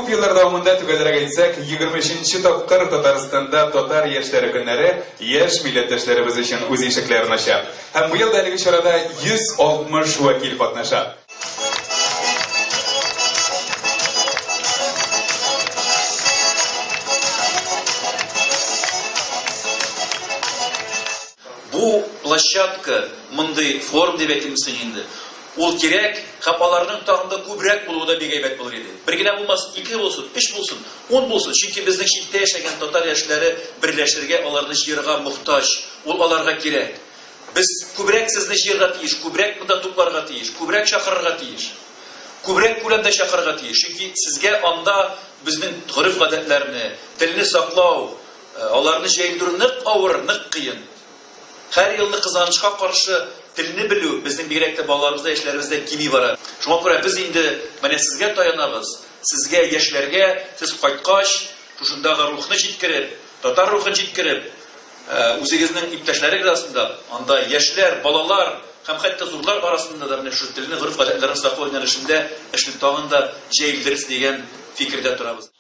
күп еллар дәвамында түгәлрәк әйтсәк, 23-нче тапкыр Татарстанда татар яшьләре көннәре яшь милләттәшләребез өчен үз ишекләрен ача. Һәм бу елда әлеге чарада 160 вәкил катнаша. Бу площадка мондый форум дип әйтимсең инде. Ул кирәк, хапаларның тагында күбрәк булуы да бик әйбәт булыр иде. Бер генә булмас, 2 булсын, 3 булсын, 10 булсын. Чөнки безнең читтә яшәгән татар яшьләре берләшергә, аларны җыярга мохтаҗ. Ул аларга кирәк. Без күбрәк сезне җыярга тиеш, күбрәк монда тупларга тиеш, күбрәк чакырырга тиеш. Күбрәк күләмдә чакырырга тиеш. Чөнки сезгә анда безнең гореф-гадәтләрне, телне саклау, аларны җәелдерү нык авыр, нык кыен. Һәр елны кызганычка каршы телне белү безнең бигрәк тә балаларыбызда, яшьләребездә кими бара. Шуңа күрә без инде менә сезгә таянабыз. Сезгә, яшьләргә, сез кайткач, шундагы рухны җиткереп, татар рухын җиткереп, үзегезнең иптәшләре арасында, анда яшьләр, балалар һәм хәтта зурлар арасында да менә шу телне, гореф-гадәтләрен саклау юнәлешендә эшне тагын да җәелдерис дигән фикердә торабыз.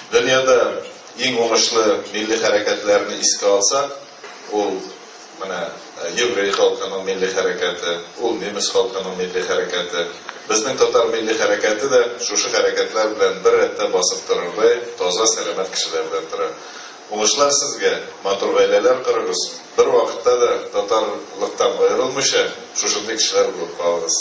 Dünyada en oңышлы milli hərəkətlərini iskə alsaq, ol Yevroy xalqının milli hərəkəti, ol Nemis xalqının milli hərəkəti, bizning tatar milli hərəkəti də şuşu hərəkətlər bilan bir rətdə basıb dururlar, toza sələmət kişilər bilan durur. Oңышlar sizgə matur ailələr qururuz. Bir vaqtda da tatarlıqdan ayrılmışa şuşunday kişilər bulub qalırız.